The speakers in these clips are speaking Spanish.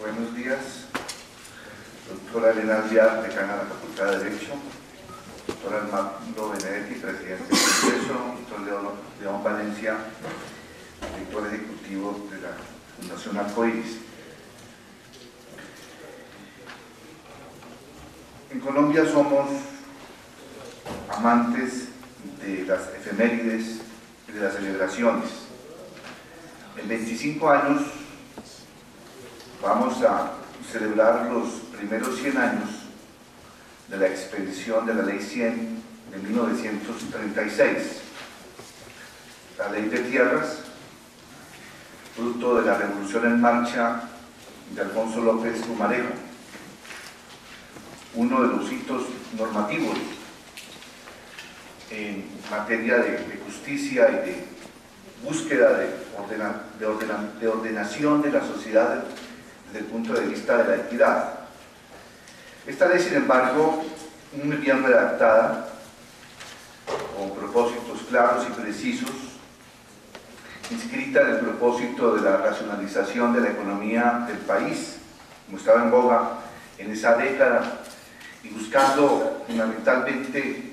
Buenos días, doctora Elena Alvear, decana de la Facultad de Derecho, doctor Armando Benedetti, presidente del Congreso, doctor León Valencia, director ejecutivo de la Fundación Arcoíris. En Colombia somos amantes de las efemérides y de las celebraciones. En 25 años vamos a celebrar los primeros 100 años de la expedición de la Ley 100 de 1936, la Ley de Tierras, fruto de la Revolución en Marcha de Alfonso López Pumarejo, uno de los hitos normativos en materia de justicia y de búsqueda de ordenación de la sociedad desde el punto de vista de la equidad. Esta ley, sin embargo, muy bien redactada, con propósitos claros y precisos, inscrita en el propósito de la racionalización de la economía del país, como estaba en boga en esa década, y buscando fundamentalmente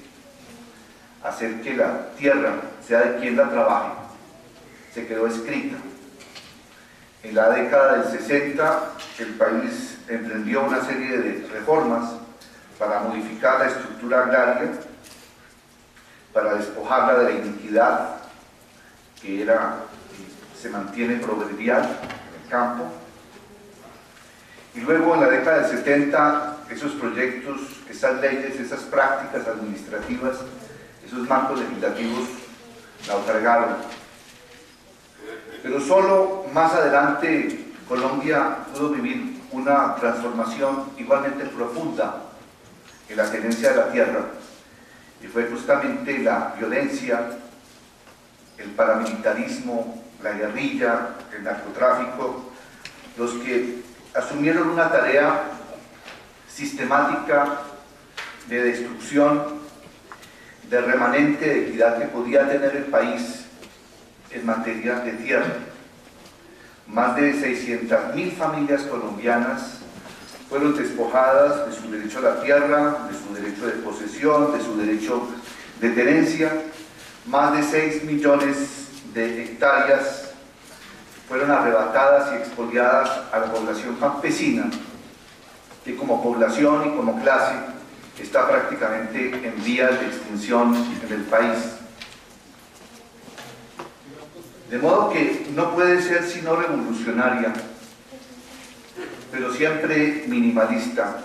hacer que la tierra sea de quien la trabaje, se quedó escrita. En la década del 60 el país emprendió una serie de reformas para modificar la estructura agraria, para despojarla de la iniquidad que se mantiene proverbial en el campo. Y luego en la década del 70 esos proyectos, esas leyes, esas prácticas administrativas, esos marcos legislativos naufragaron. Pero solo más adelante Colombia pudo vivir una transformación igualmente profunda en la tenencia de la tierra, y fue justamente la violencia, el paramilitarismo, la guerrilla, el narcotráfico, los que asumieron una tarea sistemática de destrucción, de remanente de equidad que podía tener el país en materia de tierra. Más de 600.000 familias colombianas fueron despojadas de su derecho a la tierra, de su derecho de posesión, de su derecho de tenencia. Más de 6 millones de hectáreas fueron arrebatadas y expoliadas a la población campesina, que como población y como clase está prácticamente en vías de extinción en el país. De modo que no puede ser sino revolucionaria, pero siempre minimalista,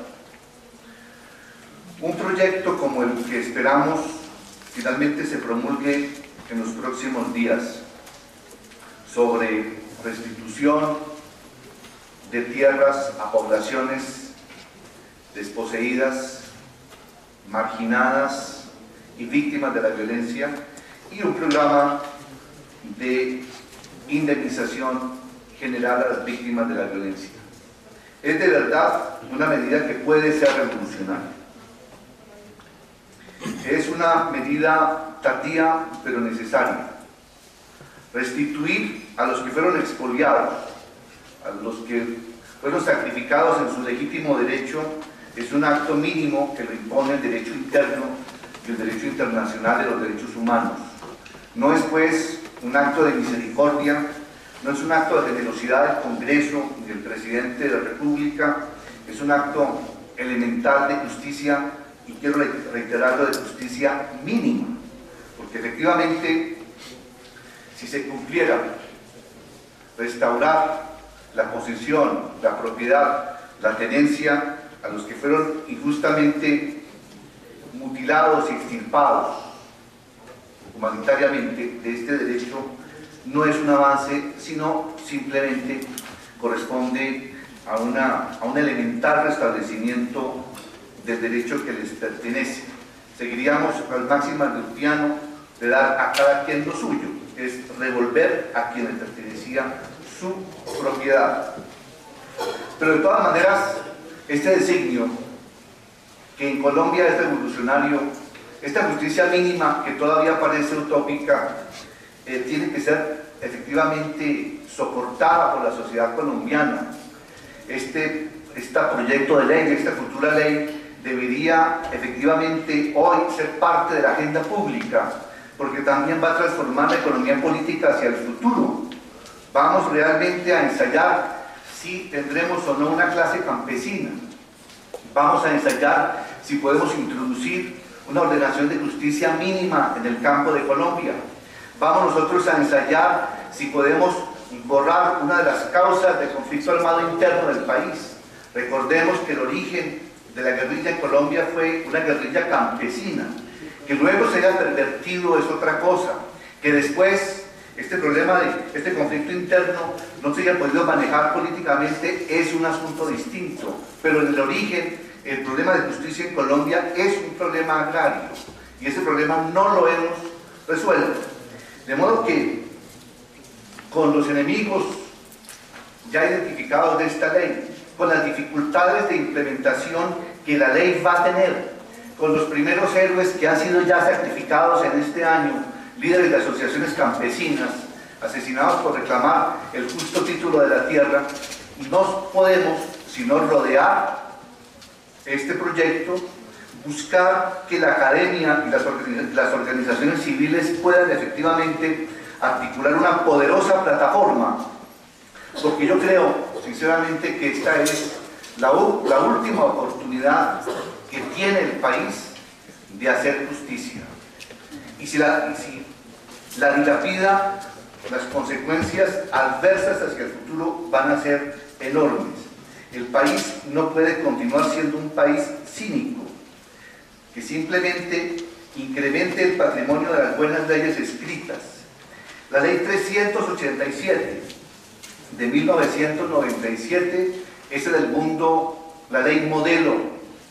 un proyecto como el que esperamos finalmente se promulgue en los próximos días, sobre restitución de tierras a poblaciones desposeídas, marginadas y víctimas de la violencia, y un programa de indemnización general a las víctimas de la violencia. Es de verdad una medida que puede ser revolucionaria. Es una medida tardía pero necesaria. Restituir a los que fueron expoliados, a los que fueron sacrificados en su legítimo derecho, es un acto mínimo que lo impone el derecho interno y el derecho internacional de los derechos humanos. No es pues un acto de misericordia, no es un acto de generosidad del Congreso y del Presidente de la República, es un acto elemental de justicia, y quiero reiterarlo, de justicia mínima, porque efectivamente, si se cumpliera restaurar la posesión, la propiedad, la tenencia a los que fueron injustamente mutilados y extirpados humanitariamente de este derecho, no es un avance, sino simplemente corresponde a un elemental restablecimiento del derecho que les pertenece. Seguiríamos las máximas del piano de dar a cada quien lo suyo, es revolver a quien le pertenecía su propiedad. Pero de todas maneras, este designio, que en Colombia es revolucionario, esta justicia mínima que todavía parece utópica, tiene que ser efectivamente soportada por la sociedad colombiana. este proyecto de ley, esta futura ley, debería efectivamente hoy ser parte de la agenda pública, porque también va a transformar la economía política hacia el futuro. Vamos realmente a ensayar si tendremos o no una clase campesina. Vamos a ensayar si podemos introducir una ordenación de justicia mínima en el campo de Colombia. Vamos nosotros a ensayar si podemos borrar una de las causas del conflicto armado interno del país. Recordemos que el origen de la guerrilla en Colombia fue una guerrilla campesina. Que luego se haya pervertido es otra cosa. Que después este problema de este conflicto interno no se haya podido manejar políticamente es un asunto distinto. Pero en el origen, el problema de justicia en Colombia es un problema agrario. Y ese problema no lo hemos resuelto. De modo que con los enemigos ya identificados de esta ley, con las dificultades de implementación que la ley va a tener, con los primeros héroes que han sido ya sacrificados en este año, líderes de asociaciones campesinas, asesinados por reclamar el justo título de la tierra, no podemos sino rodear este proyecto, buscar que la academia y las organizaciones civiles puedan efectivamente articular una poderosa plataforma, porque yo creo sinceramente que esta es la última oportunidad que tiene el país de hacer justicia. Y si la dilapida, las consecuencias adversas hacia el futuro van a ser enormes. El país no puede continuar siendo un país cínico, que simplemente incremente el patrimonio de las buenas leyes escritas. La ley 387 de 1997 es en el mundo la ley modelo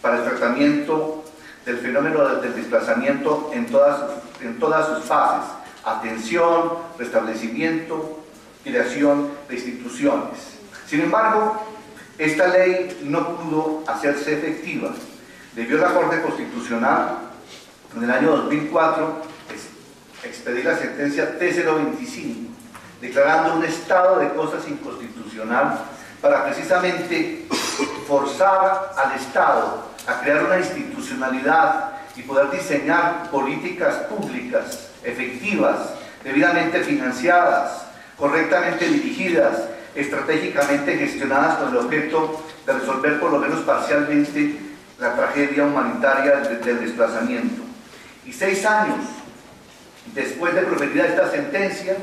para el tratamiento del fenómeno del desplazamiento en todas sus fases: atención, restablecimiento, creación de instituciones. Sin embargo, esta ley no pudo hacerse efectiva. Debió la Corte Constitucional en el año 2004 expedir la sentencia T025, declarando un estado de cosas inconstitucional para precisamente forzar al Estado a crear una institucionalidad y poder diseñar políticas públicas efectivas, debidamente financiadas, correctamente dirigidas, estratégicamente gestionadas con el objeto de resolver por lo menos parcialmente la tragedia humanitaria del desplazamiento. Y 6 años después de proferida esta sentencia,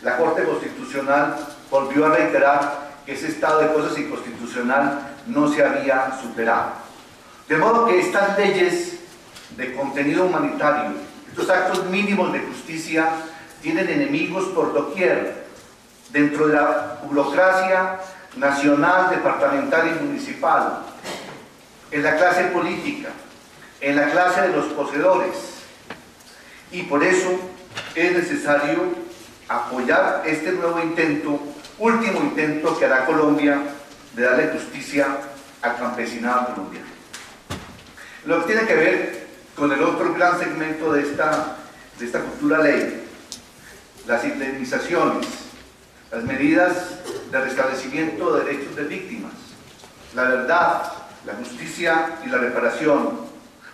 la Corte Constitucional volvió a reiterar que ese estado de cosas inconstitucional no se había superado. De modo que estas leyes de contenido humanitario, estos actos mínimos de justicia, tienen enemigos por doquier, dentro de la burocracia nacional, departamental y municipal, en la clase política, en la clase de los poseedores. Y por eso es necesario apoyar este nuevo intento, último intento que hará Colombia de darle justicia al campesinado colombiano. Lo que tiene que ver con el otro gran segmento de esta futura ley, las indemnizaciones, las medidas de restablecimiento de derechos de víctimas, la verdad, la justicia y la reparación.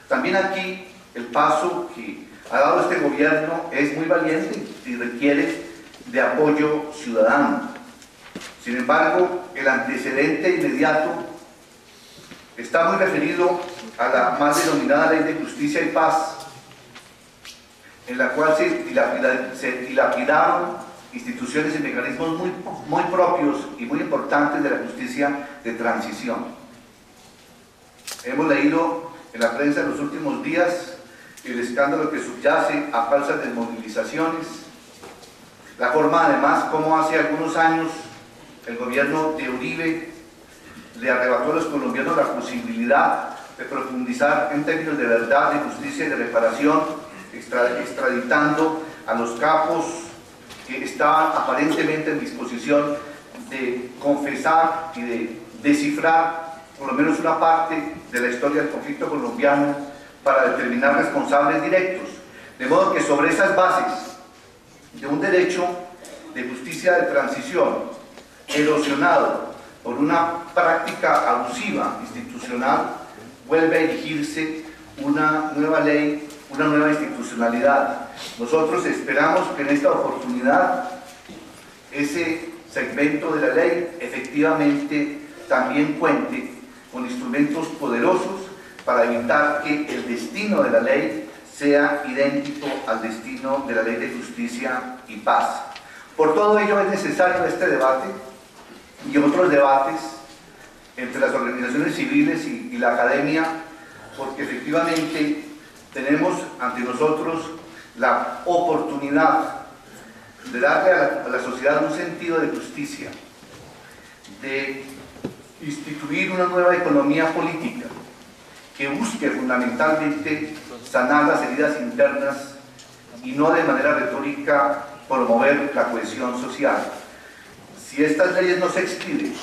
También aquí el paso que ha dado este gobierno es muy valiente y requiere de apoyo ciudadano. Sin embargo, el antecedente inmediato está muy referido a la mal denominada Ley de Justicia y Paz, en la cual se dilapidaron instituciones y mecanismos muy propios y muy importantes de la justicia de transición. Hemos leído en la prensa en los últimos días el escándalo que subyace a falsas desmovilizaciones, la forma además como hace algunos años el gobierno de Uribe le arrebató a los colombianos la posibilidad de profundizar en términos de verdad, de justicia y de reparación, extraditando a los capos que estaban aparentemente en disposición de confesar y de descifrar por lo menos una parte de la historia del conflicto colombiano para determinar responsables directos. De modo que sobre esas bases de un derecho de justicia de transición erosionado por una práctica abusiva institucional, vuelve a erigirse una nueva ley, una nueva institucionalidad. Nosotros esperamos que en esta oportunidad ese segmento de la ley efectivamente también cuente con instrumentos poderosos para evitar que el destino de la ley sea idéntico al destino de la Ley de Justicia y Paz. Por todo ello es necesario este debate y otros debates entre las organizaciones civiles y la academia, porque efectivamente tenemos ante nosotros la oportunidad de darle a la sociedad un sentido de justicia, de instituir una nueva economía política que busque fundamentalmente sanar las heridas internas y no de manera retórica promover la cohesión social. Si estas leyes no se expiden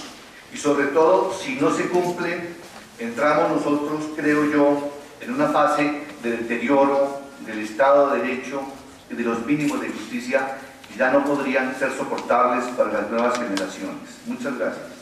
y sobre todo si no se cumplen, entramos nosotros, creo yo, en una fase de deterioro del Estado de Derecho y de los mínimos de justicia que ya no podrían ser soportables para las nuevas generaciones. Muchas gracias.